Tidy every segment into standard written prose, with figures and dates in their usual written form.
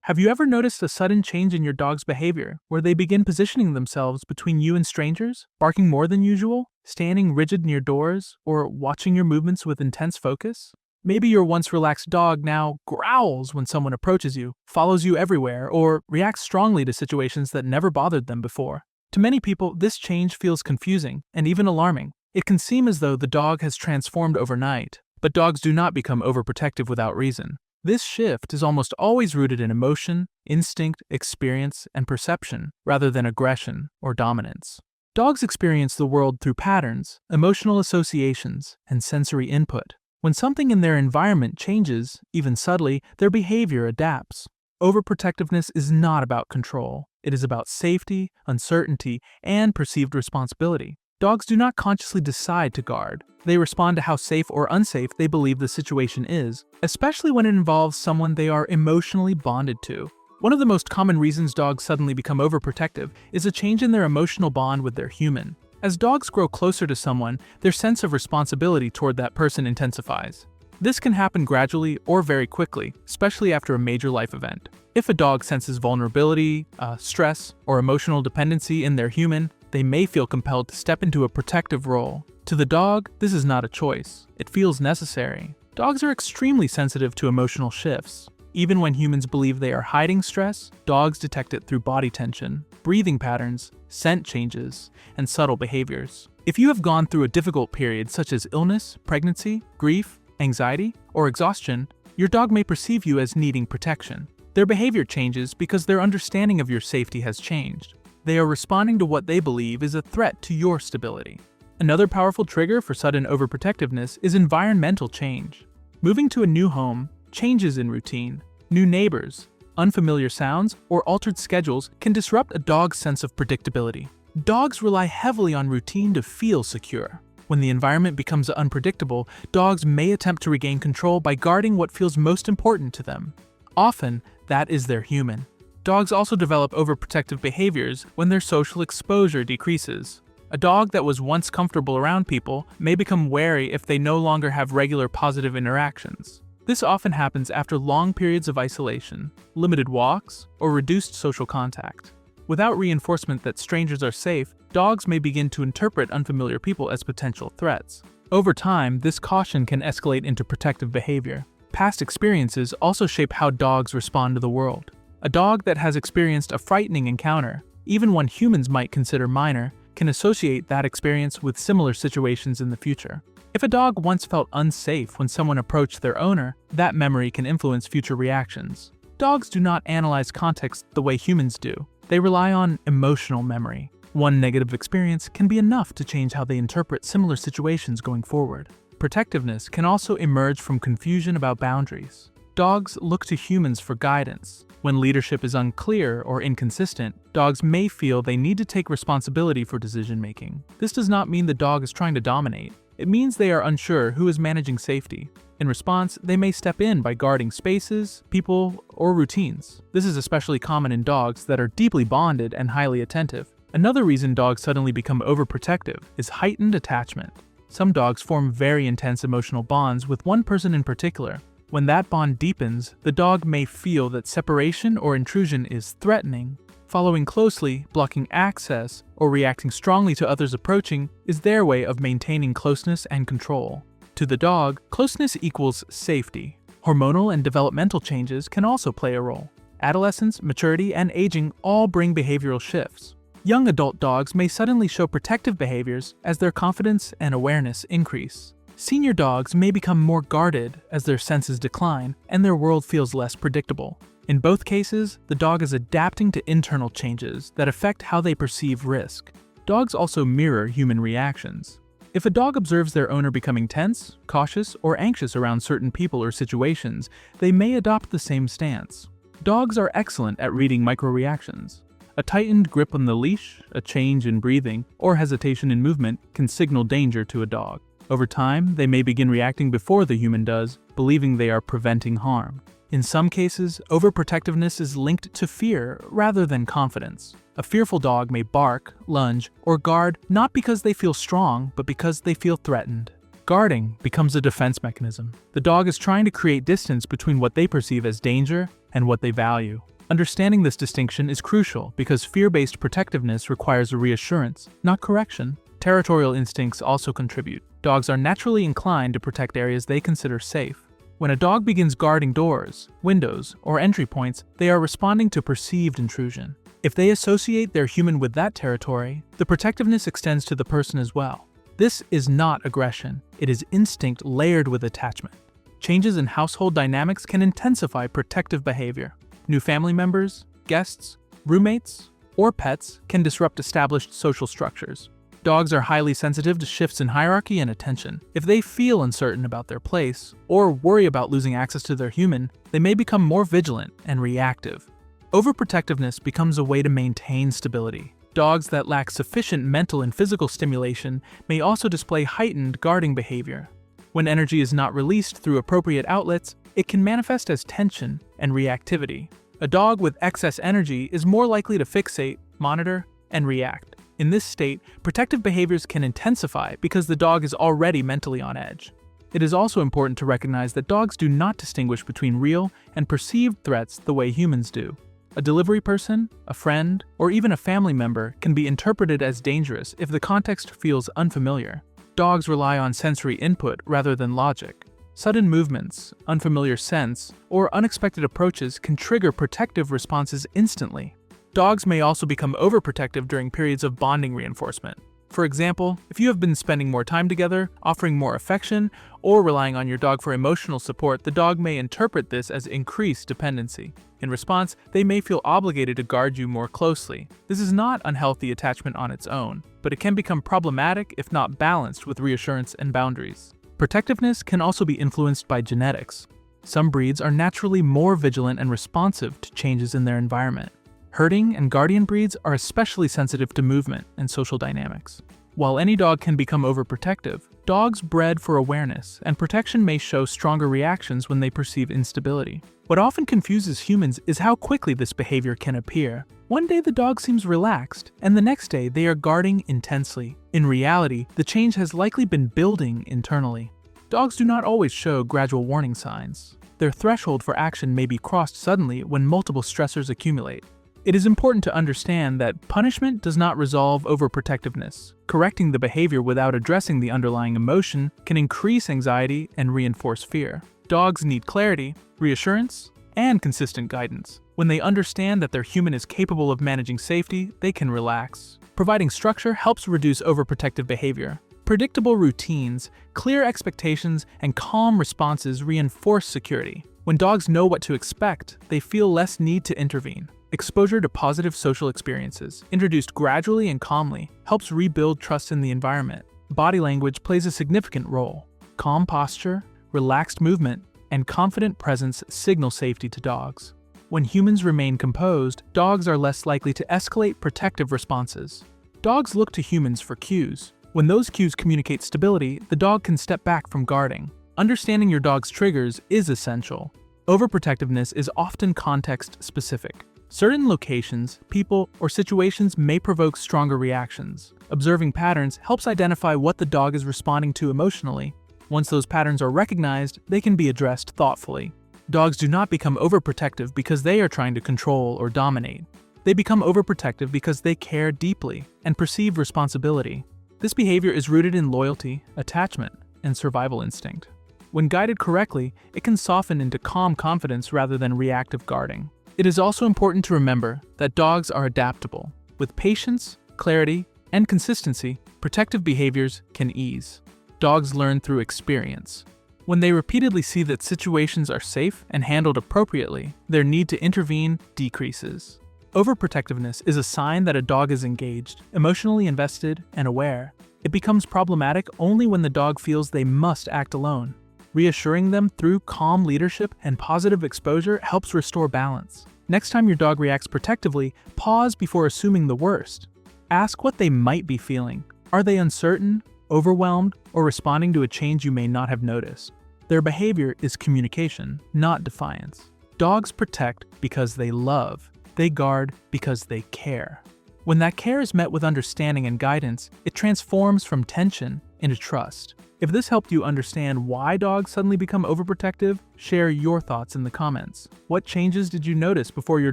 Have you ever noticed a sudden change in your dog's behavior, where they begin positioning themselves between you and strangers, barking more than usual, standing rigid near doors, or watching your movements with intense focus? Maybe your once relaxed dog now growls when someone approaches you, follows you everywhere, or reacts strongly to situations that never bothered them before. To many people, this change feels confusing and even alarming. It can seem as though the dog has transformed overnight, but dogs do not become overprotective without reason. This shift is almost always rooted in emotion, instinct, experience, and perception, rather than aggression or dominance. Dogs experience the world through patterns, emotional associations, and sensory input. When something in their environment changes, even subtly, their behavior adapts. Overprotectiveness is not about control. It is about safety, uncertainty, and perceived responsibility. Dogs do not consciously decide to guard. They respond to how safe or unsafe they believe the situation is, especially when it involves someone they are emotionally bonded to. One of the most common reasons dogs suddenly become overprotective is a change in their emotional bond with their human. As dogs grow closer to someone, their sense of responsibility toward that person intensifies. This can happen gradually or very quickly, especially after a major life event. If a dog senses vulnerability, stress, or emotional dependency in their human, they may feel compelled to step into a protective role. To the dog, this is not a choice. It feels necessary. Dogs are extremely sensitive to emotional shifts. Even when humans believe they are hiding stress, dogs detect it through body tension, breathing patterns, scent changes, and subtle behaviors. If you have gone through a difficult period such as illness, pregnancy, grief, anxiety, or exhaustion, your dog may perceive you as needing protection. Their behavior changes because their understanding of your safety has changed. They are responding to what they believe is a threat to your stability. Another powerful trigger for sudden overprotectiveness is environmental change. Moving to a new home, changes in routine, new neighbors, unfamiliar sounds, or altered schedules can disrupt a dog's sense of predictability. Dogs rely heavily on routine to feel secure. When the environment becomes unpredictable, dogs may attempt to regain control by guarding what feels most important to them. Often, that is their human. Dogs also develop overprotective behaviors when their social exposure decreases. A dog that was once comfortable around people may become wary if they no longer have regular positive interactions. This often happens after long periods of isolation, limited walks, or reduced social contact. Without reinforcement that strangers are safe, dogs may begin to interpret unfamiliar people as potential threats. Over time, this caution can escalate into protective behavior. Past experiences also shape how dogs respond to the world. A dog that has experienced a frightening encounter, even one humans might consider minor, can associate that experience with similar situations in the future. If a dog once felt unsafe when someone approached their owner, that memory can influence future reactions. Dogs do not analyze context the way humans do. They rely on emotional memory. One negative experience can be enough to change how they interpret similar situations going forward. Protectiveness can also emerge from confusion about boundaries. Dogs look to humans for guidance. When leadership is unclear or inconsistent, dogs may feel they need to take responsibility for decision-making. This does not mean the dog is trying to dominate. It means they are unsure who is managing safety. In response, they may step in by guarding spaces, people, or routines. This is especially common in dogs that are deeply bonded and highly attentive. Another reason dogs suddenly become overprotective is heightened attachment. Some dogs form very intense emotional bonds with one person in particular. When that bond deepens, the dog may feel that separation or intrusion is threatening. Following closely, blocking access, or reacting strongly to others approaching is their way of maintaining closeness and control. To the dog, closeness equals safety. Hormonal and developmental changes can also play a role. Adolescence, maturity, and aging all bring behavioral shifts. Young adult dogs may suddenly show protective behaviors as their confidence and awareness increase. Senior dogs may become more guarded as their senses decline and their world feels less predictable. In both cases, the dog is adapting to internal changes that affect how they perceive risk. Dogs also mirror human reactions. If a dog observes their owner becoming tense, cautious, or anxious around certain people or situations, they may adopt the same stance. Dogs are excellent at reading micro-reactions. A tightened grip on the leash, a change in breathing, or hesitation in movement can signal danger to a dog. Over time, they may begin reacting before the human does, believing they are preventing harm. In some cases, overprotectiveness is linked to fear rather than confidence. A fearful dog may bark, lunge, or guard not because they feel strong, but because they feel threatened. Guarding becomes a defense mechanism. The dog is trying to create distance between what they perceive as danger and what they value. Understanding this distinction is crucial because fear-based protectiveness requires a reassurance, not correction. Territorial instincts also contribute. Dogs are naturally inclined to protect areas they consider safe. When a dog begins guarding doors, windows, or entry points, they are responding to perceived intrusion. If they associate their human with that territory, the protectiveness extends to the person as well. This is not aggression, it is instinct layered with attachment. Changes in household dynamics can intensify protective behavior. New family members, guests, roommates, or pets can disrupt established social structures. Dogs are highly sensitive to shifts in hierarchy and attention. If they feel uncertain about their place, or worry about losing access to their human, they may become more vigilant and reactive. Overprotectiveness becomes a way to maintain stability. Dogs that lack sufficient mental and physical stimulation may also display heightened guarding behavior. When energy is not released through appropriate outlets, it can manifest as tension and reactivity. A dog with excess energy is more likely to fixate, monitor, and react. In this state, protective behaviors can intensify because the dog is already mentally on edge. It is also important to recognize that dogs do not distinguish between real and perceived threats the way humans do. A delivery person, a friend, or even a family member can be interpreted as dangerous if the context feels unfamiliar. Dogs rely on sensory input rather than logic. Sudden movements, unfamiliar scents, or unexpected approaches can trigger protective responses instantly. Dogs may also become overprotective during periods of bonding reinforcement. For example, if you have been spending more time together, offering more affection, or relying on your dog for emotional support, the dog may interpret this as increased dependency. In response, they may feel obligated to guard you more closely. This is not unhealthy attachment on its own, but it can become problematic if not balanced with reassurance and boundaries. Protectiveness can also be influenced by genetics. Some breeds are naturally more vigilant and responsive to changes in their environment. Herding and guardian breeds are especially sensitive to movement and social dynamics. While any dog can become overprotective, dogs bred for awareness and protection may show stronger reactions when they perceive instability. What often confuses humans is how quickly this behavior can appear. One day the dog seems relaxed, and the next day they are guarding intensely. In reality, the change has likely been building internally. Dogs do not always show gradual warning signs. Their threshold for action may be crossed suddenly when multiple stressors accumulate. It is important to understand that punishment does not resolve overprotectiveness. Correcting the behavior without addressing the underlying emotion can increase anxiety and reinforce fear. Dogs need clarity, reassurance, and consistent guidance. When they understand that their human is capable of managing safety, they can relax. Providing structure helps reduce overprotective behavior. Predictable routines, clear expectations, and calm responses reinforce security. When dogs know what to expect, they feel less need to intervene. Exposure to positive social experiences, introduced gradually and calmly, helps rebuild trust in the environment. Body language plays a significant role. Calm posture, relaxed movement, and confident presence signal safety to dogs. When humans remain composed, dogs are less likely to escalate protective responses. Dogs look to humans for cues. When those cues communicate stability, the dog can step back from guarding. Understanding your dog's triggers is essential. Overprotectiveness is often context-specific. Certain locations, people, or situations may provoke stronger reactions. Observing patterns helps identify what the dog is responding to emotionally. Once those patterns are recognized, they can be addressed thoughtfully. Dogs do not become overprotective because they are trying to control or dominate. They become overprotective because they care deeply and perceive responsibility. This behavior is rooted in loyalty, attachment, and survival instinct. When guided correctly, it can soften into calm confidence rather than reactive guarding. It is also important to remember that dogs are adaptable. With patience, clarity, and consistency, protective behaviors can ease. Dogs learn through experience. When they repeatedly see that situations are safe and handled appropriately, their need to intervene decreases. Overprotectiveness is a sign that a dog is engaged, emotionally invested, and aware. It becomes problematic only when the dog feels they must act alone. Reassuring them through calm leadership and positive exposure helps restore balance. Next time your dog reacts protectively, pause before assuming the worst. Ask what they might be feeling. Are they uncertain, overwhelmed, or responding to a change you may not have noticed? Their behavior is communication, not defiance. Dogs protect because they love. They guard because they care. When that care is met with understanding and guidance, it transforms from tension into trust. If this helped you understand why dogs suddenly become overprotective, share your thoughts in the comments. What changes did you notice before your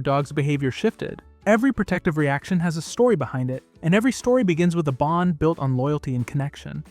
dog's behavior shifted? Every protective reaction has a story behind it, and every story begins with a bond built on loyalty and connection.